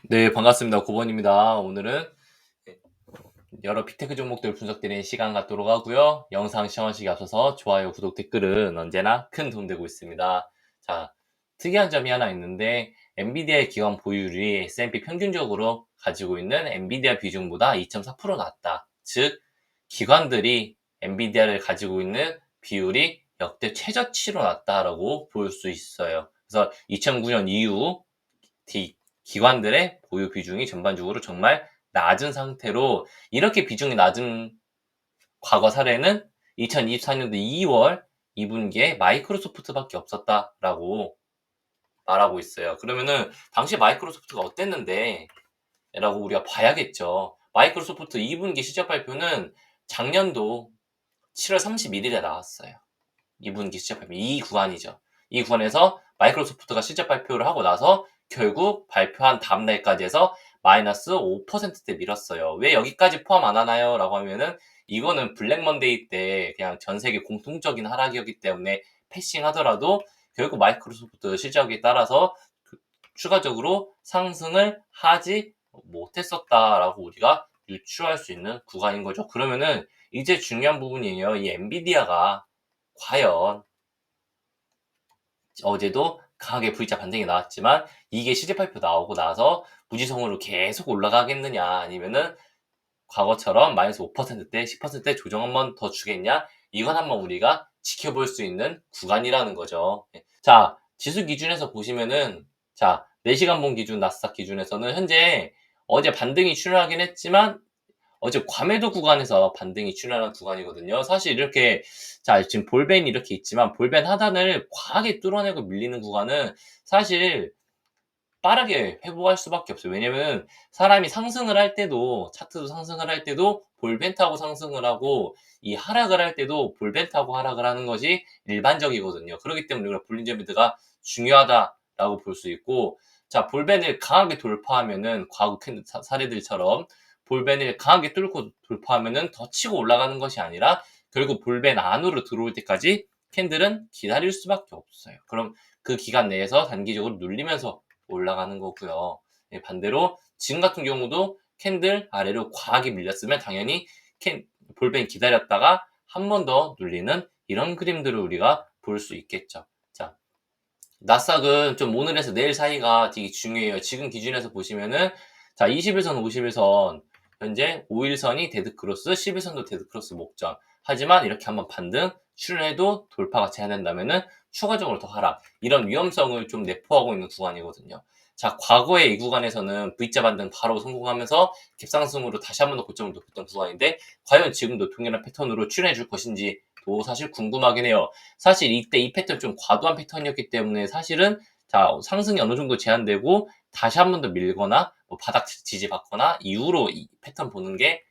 네, 반갑습니다. 고번입니다. 오늘은 여러 빅테크 종목들 분석드리는 시간 갖도록 하고요. 영상 시청하시기 앞서서 좋아요, 구독, 댓글은 언제나 큰 도움 되고 있습니다. 자, 특이한 점이 하나 있는데 엔비디아의 기관 보유율이 S&P 평균적으로 가지고 있는 엔비디아 비중보다 2.4% 낮다. 즉, 기관들이 엔비디아를 가지고 있는 비율이 역대 최저치로 낮다라고 볼 수 있어요. 그래서 2009년 이후 기관들의 보유 비중이 전반적으로 정말 낮은 상태로, 이렇게 비중이 낮은 과거 사례는 2024년도 2월 2분기에 마이크로소프트밖에 없었다라고 말하고 있어요. 그러면은 당시 마이크로소프트가 어땠는데 라고 우리가 봐야겠죠. 마이크로소프트 2분기 실적 발표는 작년도 7월 31일에 나왔어요. 2분기 실적 발표, 이 구간이죠. 이 구간에서 마이크로소프트가 실적 발표를 하고 나서 결국 발표한 다음 날까지 해서 마이너스 5%대 밀었어요. 왜 여기까지 포함 안 하나요? 라고 하면은 이거는 블랙 먼데이 때 그냥 전 세계 공통적인 하락이었기 때문에 패싱 하더라도 결국 마이크로소프트 실적에 따라서 추가적으로 상승을 하지 못했었다라고 우리가 유추할 수 있는 구간인 거죠. 그러면은 이제 중요한 부분이에요. 이 엔비디아가 과연 어제도 강하게 V자 반등이 나왔지만 이게 실제 발표 나오고 나서 무지성으로 계속 올라가겠느냐, 아니면은 과거처럼 마이너스 5%대, 10%대 조정 한번 더 주겠냐, 이건 한번 우리가 지켜볼 수 있는 구간이라는 거죠. 자, 지수 기준에서 보시면은, 자, 4시간 본 기준, 나스닥 기준에서는 현재 어제 반등이 출현하긴 했지만 어제 과매도 구간에서 반등이 출현한 구간이거든요. 사실 이렇게, 자, 지금 볼벤이 이렇게 있지만 볼벤 하단을 과하게 뚫어내고 밀리는 구간은 사실 빠르게 회복할 수밖에 없어요. 왜냐면 사람이 상승을 할 때도, 차트도 상승을 할 때도 볼벤 타고 상승을 하고, 이 하락을 할 때도 볼벤 타고 하락을 하는 것이 일반적이거든요. 그렇기 때문에 우리가 볼린저 밴드가 중요하다라고 볼 수 있고, 자, 볼벤을 강하게 돌파하면은 과거 캔 사례들처럼 볼벤을 강하게 뚫고 돌파하면은 더 치고 올라가는 것이 아니라 결국 볼벤 안으로 들어올 때까지 캔들은 기다릴 수밖에 없어요. 그럼 그 기간 내에서 단기적으로 눌리면서 올라가는 거고요. 반대로 지금 같은 경우도 캔들 아래로 과하게 밀렸으면 당연히 볼벤 기다렸다가 한 번 더 눌리는 이런 그림들을 우리가 볼 수 있겠죠. 자, 나스닥은 좀 오늘에서 내일 사이가 되게 중요해요. 지금 기준에서 보시면은, 자, 21선, 51선, 현재 5일선이 데드크로스, 11선도 데드크로스 목전. 하지만 이렇게 한번 반등 출현해도 돌파가 제한된다면은 추가적으로 더 하락, 이런 위험성을 좀 내포하고 있는 구간이거든요. 자, 과거에 이 구간에서는 V자 반등 바로 성공하면서 갭상승으로 다시 한 번 더 고점을 높였던 구간인데, 과연 지금도 동일한 패턴으로 출현해 줄 것인지 또 사실 궁금하긴 해요. 사실 이때 이 패턴 좀 과도한 패턴이었기 때문에 사실은, 자, 상승이 어느 정도 제한되고 다시 한 번 더 밀거나 뭐 바닥 지지 받거나 이후로 이 패턴 보는 게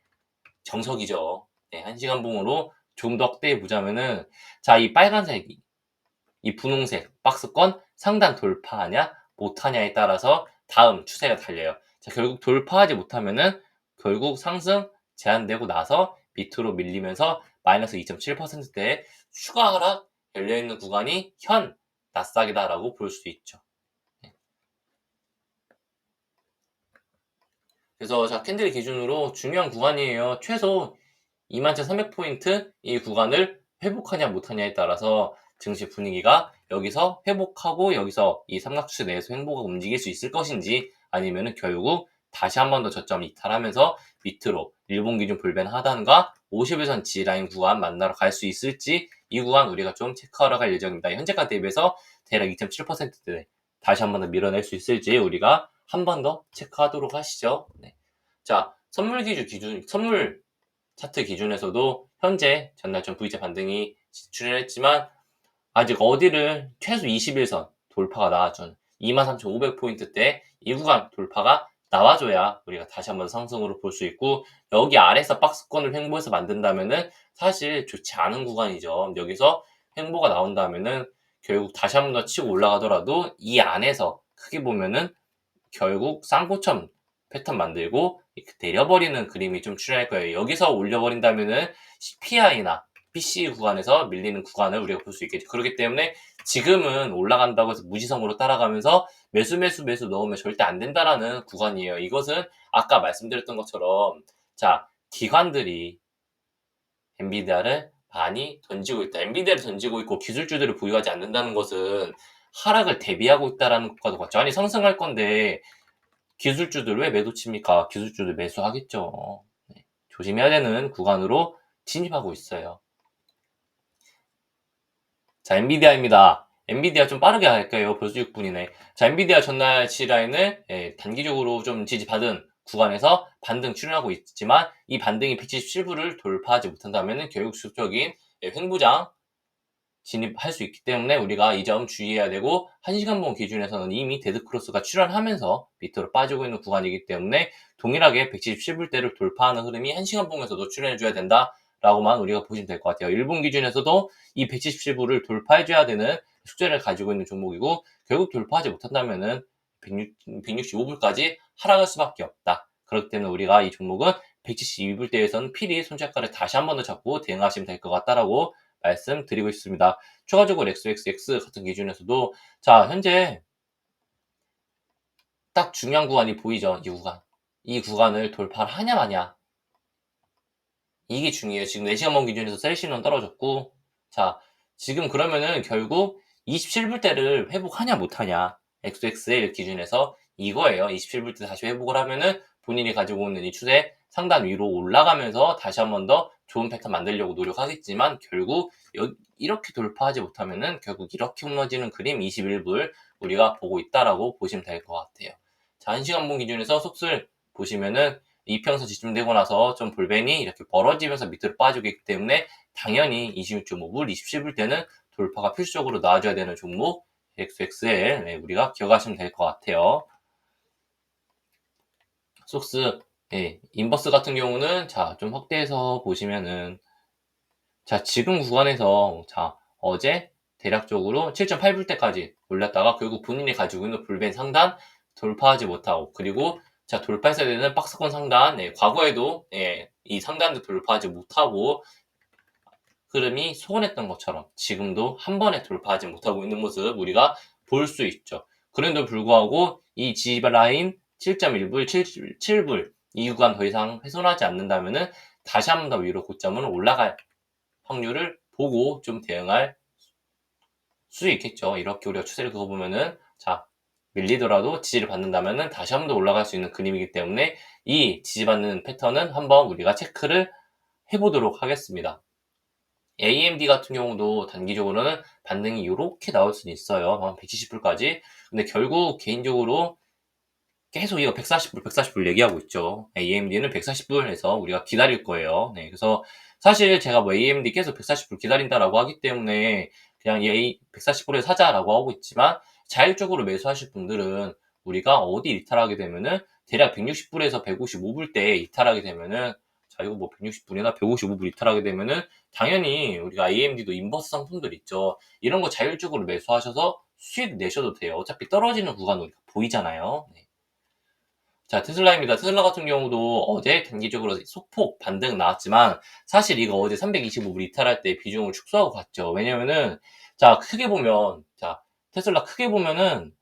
정석이죠. 네, 1시간 봉으로 좀 더 확대해 보자면은, 자, 이 빨간색, 이 분홍색 박스권 상단 돌파하냐 못하냐에 따라서 다음 추세가 달려요. 자, 결국 돌파하지 못하면은 결국 상승 제한되고 나서 밑으로 밀리면서 마이너스 2.7%대의 추가 하락 열려있는 구간이 현 나스닥이다라고 볼 수 있죠. 그래서 자, 캔들 기준으로 중요한 구간이에요. 최소 21,300포인트 이 구간을 회복하냐 못하냐에 따라서 증시 분위기가 여기서 회복하고 여기서 이 삼각추세 내에서 횡보가 움직일 수 있을 것인지, 아니면은 결국 다시 한 번 더 저점 이탈하면서 밑으로 일본 기준 불변 하단과 50일선 지라인 구간 만나러 갈 수 있을지, 이 구간 우리가 좀 체크하러 갈 예정입니다. 현재가 대비해서 대략 2.7%대 다시 한 번 더 밀어낼 수 있을지 우리가 한 번 더 체크하도록 하시죠. 네. 자, 선물 차트 기준에서도 현재 전날점 V자 반등이 출현했지만 아직 어디를 최소 21선 돌파가 나와준 23,500포인트대 이 구간 돌파가 나와줘야 우리가 다시 한번 상승으로 볼 수 있고, 여기 아래서 박스권을 횡보해서 만든다면은 사실 좋지 않은 구간이죠. 여기서 횡보가 나온다면은 결국 다시 한번 더 치고 올라가더라도 이 안에서 크게 보면은 결국 쌍고점 패턴 만들고 내려버리는 그림이 좀 출현할 거예요. 여기서 올려버린다면은 CPI나 PC 구간에서 밀리는 구간을 우리가 볼 수 있겠죠. 그렇기 때문에 지금은 올라간다고 해서 무지성으로 따라가면서 매수 넣으면 절대 안 된다라는 구간이에요. 이것은 아까 말씀드렸던 것처럼 자, 기관들이 엔비디아를 많이 던지고 있다. 엔비디아를 던지고 있고 기술주들을 보유하지 않는다는 것은 하락을 대비하고 있다라는 것과도 같죠. 아니 상승할 건데 기술주들 왜 매도 칩니까? 기술주들 매수하겠죠. 네. 조심해야 되는 구간으로 진입하고 있어요. 자, 엔비디아입니다. 엔비디아 좀 빠르게 할게요. 벌써 6분이네. 자, 엔비디아 전날 지라인을 단기적으로 좀 지지받은 구간에서 반등 출현하고 있지만 이 반등이 177불을 돌파하지 못한다면 결국 지속적인 횡보장 진입할 수 있기 때문에 우리가 이 점 주의해야 되고 1시간봉 기준에서는 이미 데드크로스가 출현하면서 밑으로 빠지고 있는 구간이기 때문에 동일하게 177불대를 돌파하는 흐름이 1시간봉에서도 출현해줘야 된다라고만 우리가 보시면 될 것 같아요. 1분 기준에서도 이 177불을 돌파해줘야 되는 숙제를 가지고 있는 종목이고 결국 돌파하지 못한다면은 165불까지 하락할 수밖에 없다. 그렇기 때문에 우리가 이 종목은 172불대에서는 필히 손절가를 다시 한 번 더 잡고 대응하시면 될 것 같다라고 말씀드리고 있습니다. 추가적으로 XXX 같은 기준에서도 자 현재 딱 중요한 구간이 보이죠. 이 구간을 돌파를 하냐 마냐 이게 중요해요. 지금 4시간봉 기준에서 셀시는 떨어졌고 자 지금 그러면은 결국 27불대를 회복하냐 못하냐 XXL 기준에서 이거예요. 27불대 다시 회복을 하면은 본인이 가지고 있는 이 추세 상단 위로 올라가면서 다시 한 번 더 좋은 패턴 만들려고 노력하겠지만 결국 이렇게 돌파하지 못하면은 결국 이렇게 무너지는 그림 21불 우리가 보고 있다라고 보시면 될 것 같아요. 자, 1시간봉 기준에서 속슬 보시면은 이평선 지침되고 나서 좀 볼벤이 이렇게 벌어지면서 밑으로 빠지고 있기 때문에 당연히 26.5불, 27불 때는 돌파가 필수적으로 나와줘야 되는 종목 XXL 우리가 기억하시면 될 것 같아요. 속스 인버스 같은 경우는 자 좀 확대해서 보시면은 자 지금 구간에서 자 어제 대략적으로 7.8불대까지 올렸다가 결국 본인이 가지고 있는 볼벤 상단 돌파하지 못하고 그리고 자 돌파했어야 되는 박스권 상단 과거에도 이 상단도 돌파하지 못하고 흐름이 소원했던 것처럼 지금도 한 번에 돌파하지 못하고 있는 모습 우리가 볼 수 있죠. 그런데도 불구하고 이 지지라인 7.1불, 7불 이 구간 더 이상 훼손하지 않는다면은 다시 한 번 더 위로 고점은 올라갈 확률을 보고 좀 대응할 수 있겠죠. 이렇게 우리가 추세를 그어보면은 자 밀리더라도 지지를 받는다면은 다시 한 번 더 올라갈 수 있는 그림이기 때문에 이 지지받는 패턴은 한번 우리가 체크를 해보도록 하겠습니다. AMD 같은 경우도 단기적으로는 반등이 이렇게 나올 수는 있어요. 한 170불까지. 근데 결국 개인적으로 계속 이거 140불 얘기하고 있죠. AMD는 140불에서 우리가 기다릴 거예요. 네, 그래서 사실 제가 뭐 AMD 계속 140불 기다린다라고 하기 때문에 그냥 140불에 사자라고 하고 있지만 자율적으로 매수하실 분들은 우리가 어디 이탈하게 되면은 대략 160불에서 155불 때 이탈하게 되면은 자 이거 뭐 160불이나 155불 이탈하게 되면은 당연히 우리가 AMD도 인버스 상품들 있죠. 이런 거 자율적으로 매수하셔서 수익 내셔도 돼요. 어차피 떨어지는 구간 우리가 보이잖아요. 네. 자, 테슬라입니다. 테슬라 같은 경우도 어제 단기적으로 소폭 반등 나왔지만 사실 이거 어제 325불 이탈할 때 비중을 축소하고 갔죠. 왜냐면은 자, 크게 보면 자, 테슬라 크게 보면은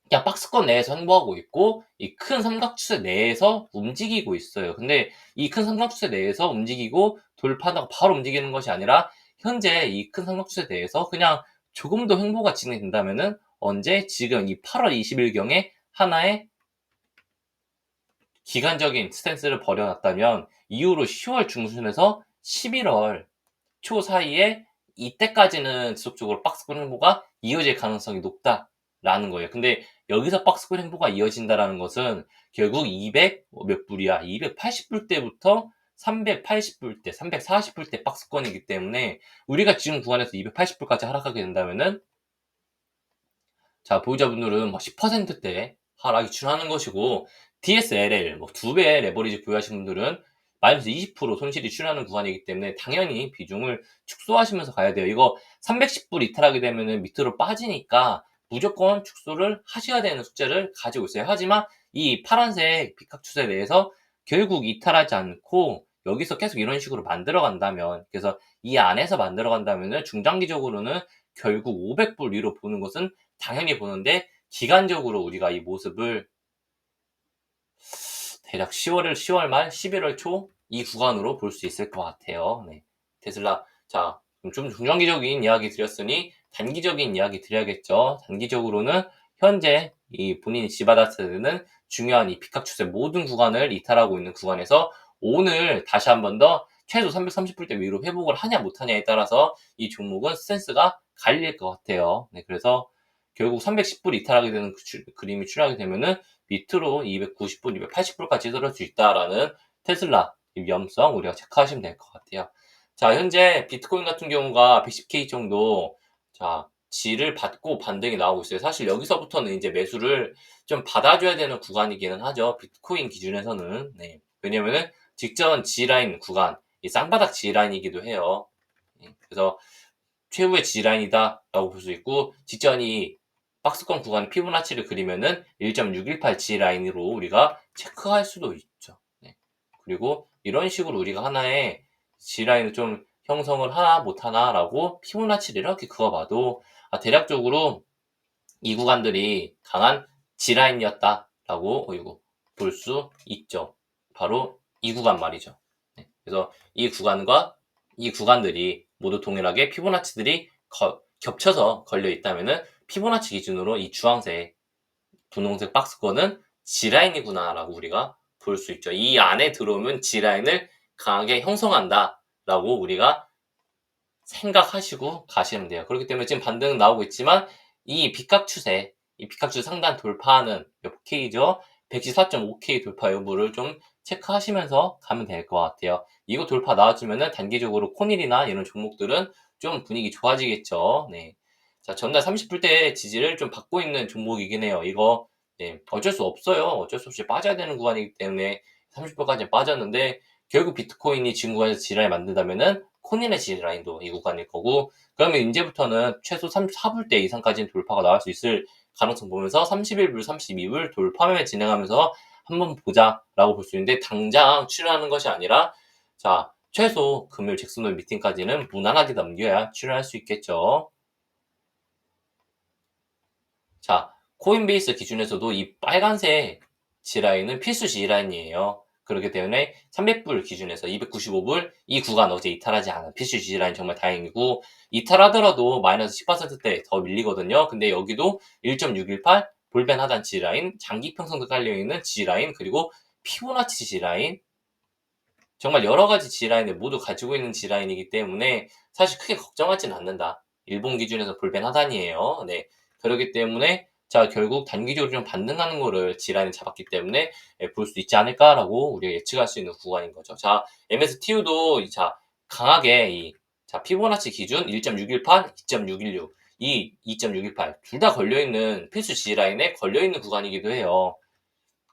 그냥 박스권 내에서 행보하고 있고 이 큰 삼각추세 내에서 움직이고 있어요. 근데 이 큰 삼각추세 내에서 움직이고 돌파하다가 바로 움직이는 것이 아니라 현재 이 큰 삼각추세 내에서 그냥 조금 더 횡보가 진행된다면은 언제 지금 이 8월 20일경에 하나의 기간적인 스탠스를 벌여놨다면 이후로 10월 중순에서 11월 초 사이에 이때까지는 지속적으로 박스권 행보가 이어질 가능성이 높다라는 거예요. 근데 여기서 박스권 행보가 이어진다라는 것은 결국 200 몇 불이야? 280불 때부터 380불 때, 340불 때 박스권이기 때문에 우리가 지금 구간에서 280불까지 하락하게 된다면은 자, 보유자분들은 뭐 10%대 하락이 출하는 것이고, DSLL, 뭐 2배 레버리지 보유하신 분들은 마이너스 20% 손실이 출하는 구간이기 때문에 당연히 비중을 축소하시면서 가야 돼요. 이거 310불 이탈하게 되면은 밑으로 빠지니까 무조건 축소를 하셔야 되는 숙제를 가지고 있어요. 하지만 이 파란색 빅각 추세 내에서 결국 이탈하지 않고 여기서 계속 이런 식으로 만들어 간다면, 그래서 이 안에서 만들어 간다면은 중장기적으로는 결국 500불 위로 보는 것은 당연히 보는데 기간적으로 우리가 이 모습을 대략 10월 말 11월 초 이 구간으로 볼 수 있을 것 같아요. 네. 테슬라. 자, 좀 중장기적인 이야기 드렸으니 단기적인 이야기 드려야겠죠. 단기적으로는 현재 이 본인이 지받았을 때는 중요한 이 비값 추세 모든 구간을 이탈하고 있는 구간에서 오늘 다시 한 번 더 최소 330불대 위로 회복을 하냐 못하냐에 따라서 이 종목은 스탠스가 갈릴 것 같아요. 네, 그래서 결국 310불 이탈하게 되는 그림이 출하게 되면은 밑으로 290불, 280불까지 떨어질 수 있다라는 테슬라 위험성 우리가 체크하시면 될 것 같아요. 자, 현재 비트코인 같은 경우가 110K 정도 자 지를 받고 반등이 나오고 있어요. 사실 여기서부터는 이제 매수를 좀 받아줘야 되는 구간이기는 하죠. 비트코인 기준에서는. 네. 왜냐면은 직전 G라인 구간, 이 쌍바닥 G라인이기도 해요. 그래서 최후의 G라인이다라고 볼 수 있고 직전이 박스권 구간 피보나치를 그리면은 1.618 G라인으로 우리가 체크할 수도 있죠. 네. 그리고 이런 식으로 우리가 하나의 G라인을 좀 형성을 하나 못하나라고 피보나치를 이렇게 그어봐도 대략적으로 이 구간들이 강한 G라인이었다라고 볼 수 있죠. 바로 이 구간 말이죠. 네. 그래서 이 구간과 이 구간들이 모두 동일하게 피보나치들이 겹쳐서 걸려 있다면은 피보나치 기준으로 이 주황색, 분홍색 박스권은 G라인이구나라고 우리가 볼 수 있죠. 이 안에 들어오면 G라인을 강하게 형성한다라고 우리가 생각하시고 가시면 돼요. 그렇기 때문에 지금 반등은 나오고 있지만 이 빗각 추세, 이 빗각 추세 상단 돌파하는 몇 K죠? 114.5K 돌파 여부를 좀 체크하시면서 가면 될 것 같아요. 이거 돌파 나와주면은 단기적으로 코닐이나 이런 종목들은 좀 분위기 좋아지겠죠. 네. 자, 전날 30불대 지지를 좀 받고 있는 종목이긴 해요. 이거 네, 어쩔 수 없어요. 어쩔 수 없이 빠져야 되는 구간이기 때문에 30불까지 빠졌는데 결국 비트코인이 지금 구간에서 지랄 만든다면은 코닐의 지라인도 이 구간일 거고 그러면 이제부터는 최소 4불대 이상까지는 돌파가 나올 수 있을 가능성 보면서 31불, 32불 돌파 매매 진행하면서 한번 보자라고 볼 수 있는데 당장 출연하는 것이 아니라 자 최소 금요일 잭슨홀 미팅까지는 무난하게 넘겨야 출연할 수 있겠죠. 자, 코인베이스 기준에서도 이 빨간색 G라인은 필수 G라인이에요. 그렇기 때문에 300불 기준에서 295불 이 구간 어제 이탈하지 않은 필수 G라인 정말 다행이고 이탈하더라도 마이너스 10%대 더 밀리거든요. 근데 여기도 1.618 볼벤 하단 G라인, 장기 평선도 깔려있는 G라인, 그리고 피보나치 G라인 정말 여러 가지 G라인을 모두 가지고 있는 G라인이기 때문에 사실 크게 걱정하지는 않는다. 일본 기준에서 볼벤 하단이에요. 네. 그렇기 때문에 자 결국 단기적으로 좀 반등하는 거를 G라인을 잡았기 때문에 볼 수 있지 않을까라고 우리가 예측할 수 있는 구간인 거죠. 자 MSTU도 자 강하게 자 피보나치 기준 1.618, 2.616 이 2.618 둘 다 걸려있는 필수 G라인에 걸려있는 구간이기도 해요.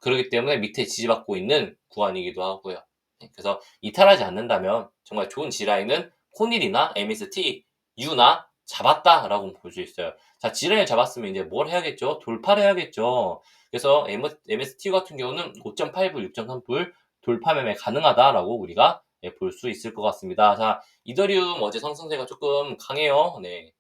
그렇기 때문에 밑에 지지받고 있는 구간이기도 하고요. 네, 그래서 이탈하지 않는다면 정말 좋은 G라인은 코닐이나 MST, U나 잡았다라고 볼 수 있어요. 자, G라인 잡았으면 이제 뭘 해야겠죠? 돌파를 해야겠죠. 그래서 MST 같은 경우는 5.8불, 6.3불 돌파 매매 가능하다라고 우리가 볼 수 있을 것 같습니다. 자, 이더리움 어제 상승세가 조금 강해요. 네.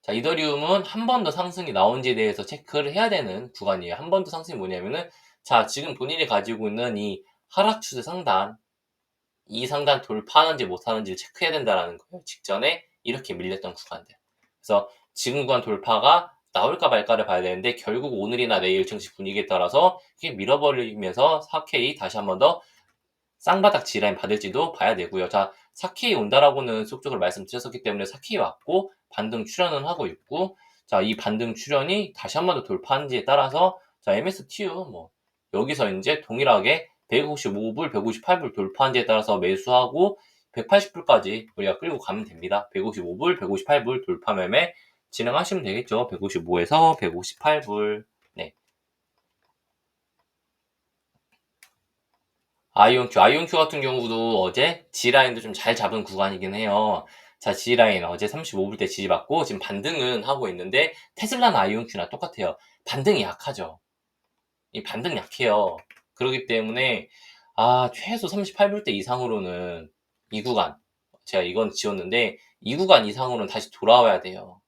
자, 이더리움은 한 번 더 상승이 나온지에 대해서 체크를 해야 되는 구간이에요. 한 번 더 상승이 뭐냐면은, 자, 지금 본인이 가지고 있는 이 하락 추세 상단, 이 상단 돌파하는지 못하는지를 체크해야 된다라는 거예요. 직전에 이렇게 밀렸던 구간들. 그래서 지금 구간 돌파가 나올까 말까를 봐야 되는데, 결국 오늘이나 내일 증시 분위기에 따라서 이게 밀어버리면서 4K 다시 한 번 더 쌍바닥 G라인 받을지도 봐야 되고요. 자, 4K 온다라고는 속적으로 말씀드렸었기 때문에 4K 왔고 반등 출현은 하고 있고 자, 이 반등 출현이 다시 한 번 더 돌파하는지에 따라서 자, MSTU 뭐 여기서 이제 동일하게 155불, 158불 돌파한지에 따라서 매수하고 180불까지 우리가 끌고 가면 됩니다. 155불, 158불 돌파 매매 진행하시면 되겠죠. 155에서 158불. 네. 아이온큐 같은 경우도 어제 G라인도 좀 잘 잡은 구간이긴 해요. 자, G라인 어제 35불대 지지받고 지금 반등은 하고 있는데 테슬라나 아이온큐나 똑같아요. 반등이 약하죠. 이 반등 약해요. 그렇기 때문에 최소 38불대 이상으로는 이 구간 제가 이건 지웠는데 이 구간 이상으로는 다시 돌아와야 돼요.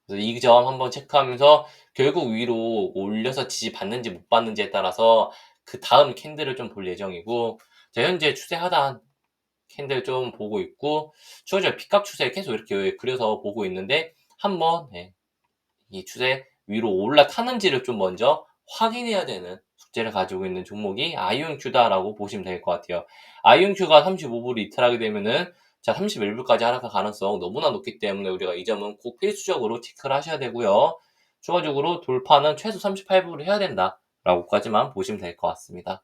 그래서 이 점 한번 체크하면서 결국 위로 올려서 지지받는지 못 받는지에 따라서 그다음 캔들을 좀 볼 예정이고, 자 현재 추세 하단 캔들 좀 보고 있고, 추가적으로 P값 추세 계속 이렇게 그려서 보고 있는데 한번 이 추세 위로 올라타는지를 좀 먼저 확인해야 되는 숙제를 가지고 있는 종목이 IonQ다라고 보시면 될 것 같아요. IonQ가 35불 이탈하게 되면은 자 31불까지 하락할 가능성 너무나 높기 때문에 우리가 이 점은 꼭 필수적으로 체크를 하셔야 되고요. 추가적으로 돌파는 최소 38불을 해야 된다라고까지만 보시면 될 것 같습니다.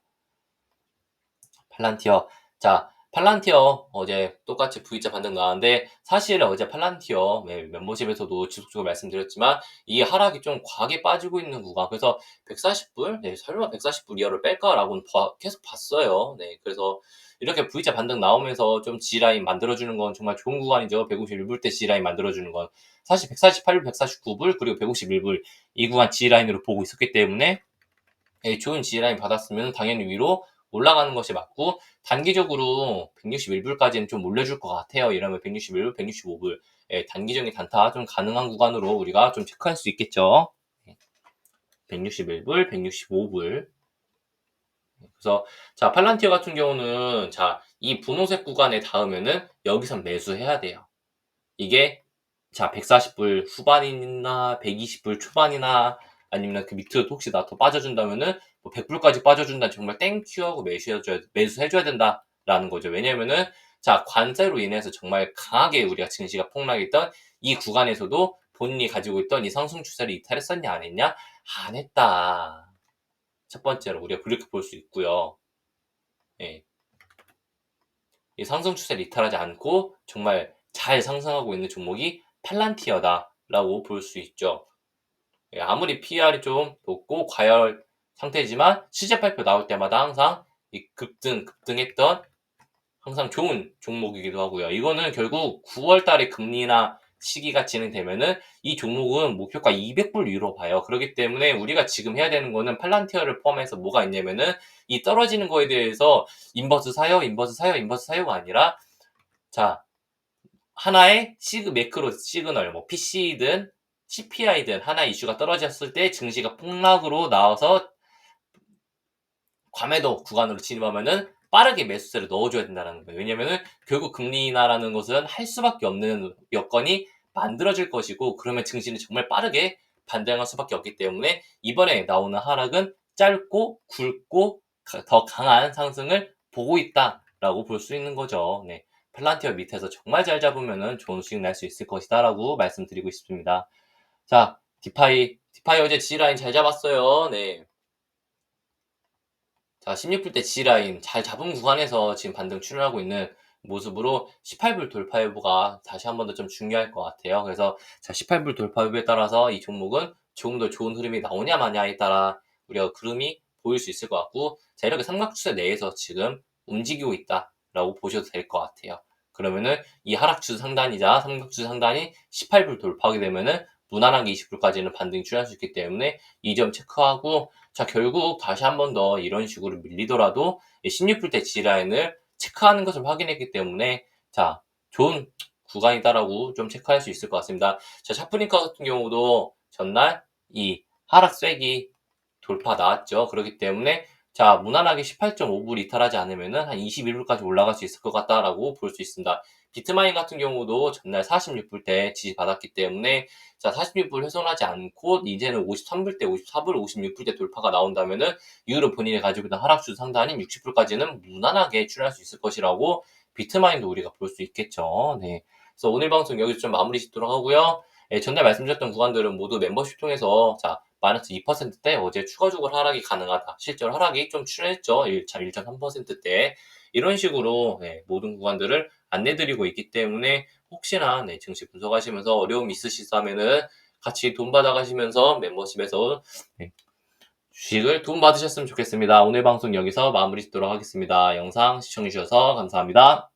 팔란티어. 자, 팔란티어 어제 똑같이 V자 반등 나왔는데, 사실 어제 팔란티어 멤버십에서도 지속적으로 말씀드렸지만 이 하락이 좀 과하게 빠지고 있는 구간. 그래서 140불, 설마 140불 이하를 뺄까라고는 계속 봤어요. 그래서 이렇게 V자 반등 나오면서 좀 G라인 만들어주는 건 정말 좋은 구간이죠. 151불 때 G라인 만들어주는 건. 사실 148불, 149불, 그리고 151불 이 구간 G라인으로 보고 있었기 때문에 좋은 G라인 받았으면 당연히 위로 올라가는 것이 맞고, 단기적으로 161불까지는 좀 올려줄 것 같아요. 이러면 161불, 165불 단기적인 단타 좀 가능한 구간으로 우리가 좀 체크할 수 있겠죠. 161불, 165불. 그래서 자 팔란티어 같은 경우는 자 이 분홍색 구간에 닿으면은 여기선 매수해야 돼요. 이게 자 140불 후반이나 120불 초반이나 아니면 그 밑으로 혹시 나 더 빠져준다면은 뭐 100불까지 빠져준다, 정말 땡큐하고 매수해줘야 된다라는 거죠. 왜냐면은 자 관세로 인해서 정말 강하게 우리가 증시가 폭락했던 이 구간에서도 본인이 가지고 있던 이 상승 추세를 이탈했었냐 안 했냐? 안 했다. 첫 번째로 우리가 그렇게 볼 수 있고요. 예. 이 상승 추세를 이탈하지 않고 정말 잘 상승하고 있는 종목이 팔란티어다라고 볼 수 있죠. 아무리 PR이 좀 높고 과열 상태지만 실적 발표 나올 때마다 항상 이 급등했던 항상 좋은 종목이기도 하고요. 이거는 결국 9월 달에 금리나 시기가 진행되면은 이 종목은 목표가 200불 위로 봐요. 그렇기 때문에 우리가 지금 해야 되는 거는 팔란티어를 포함해서 뭐가 있냐면은 이 떨어지는 거에 대해서 인버스 사요, 인버스 사요, 인버스 사요가 아니라 자 하나의 매크로 시그널, 뭐 PC든 CPI든 하나의 이슈가 떨어졌을 때 증시가 폭락으로 나와서 과매도 구간으로 진입하면은 빠르게 매수세를 넣어줘야 된다는 거예요. 왜냐면은 결국 금리 인하라는 것은 할 수밖에 없는 여건이 만들어질 것이고, 그러면 증시는 정말 빠르게 반등할 수밖에 없기 때문에 이번에 나오는 하락은 짧고 굵고 더 강한 상승을 보고 있다라고 볼 수 있는 거죠. 팔란티어 밑에서 정말 잘 잡으면은 좋은 수익 날 수 있을 것이다라고 말씀드리고 싶습니다. 자, 디파이 어제 G라인 잘 잡았어요. 자, 16불 때 G라인 잘 잡은 구간에서 지금 반등 출현하고 있는 모습으로 18불 돌파 여부가 다시 한 번 더 좀 중요할 것 같아요. 그래서 자, 18불 돌파 여부에 따라서 이 종목은 조금 더 좋은 흐름이 나오냐 마냐에 따라 우리가 흐름이 보일 수 있을 것 같고, 자, 이렇게 삼각추세 내에서 지금 움직이고 있다라고 보셔도 될 것 같아요. 그러면은 이 하락추세 상단이자 삼각추세 상단이 18불 돌파하게 되면은 무난하게 20불까지는 반등이 출현할 수 있기 때문에 이 점 체크하고, 자 결국 다시 한 번 더 이런 식으로 밀리더라도 16불 대 G라인을 체크하는 것을 확인했기 때문에 자 좋은 구간이다라고 좀 체크할 수 있을 것 같습니다. 자 샤프링커 같은 경우도 전날 이 하락 쐐기 돌파 나왔죠. 그렇기 때문에 자 무난하게 18.5불 이탈하지 않으면은 한 21불까지 올라갈 수 있을 것 같다라고 볼 수 있습니다. 비트마인 같은 경우도 전날 46불 때 지지받았기 때문에 자 46불 훼손하지 않고 이제는 53불 때, 54불, 56불 때 돌파가 나온다면은 이후로 본인이 가지고 있는 하락수 상단인 60불까지는 무난하게 출현할 수 있을 것이라고 비트마인도 우리가 볼 수 있겠죠. 그래서 오늘 방송 여기서 좀 마무리 짓도록 하고요. 전날 말씀드렸던 구간들은 모두 멤버십 통해서 자 마이너스 2%대 어제 추가적으로 하락이 가능하다. 실제로 하락이 좀 출현했죠. 1.3%대. 이런 식으로 모든 구간들을 안내드리고 있기 때문에 혹시나 증시 분석하시면서 어려움이 있으시다면은 같이 돈 받아가시면서 멤버십에서 주식을 도움 받으셨으면 좋겠습니다. 오늘 방송 여기서 마무리 짓도록 하겠습니다. 영상 시청해주셔서 감사합니다.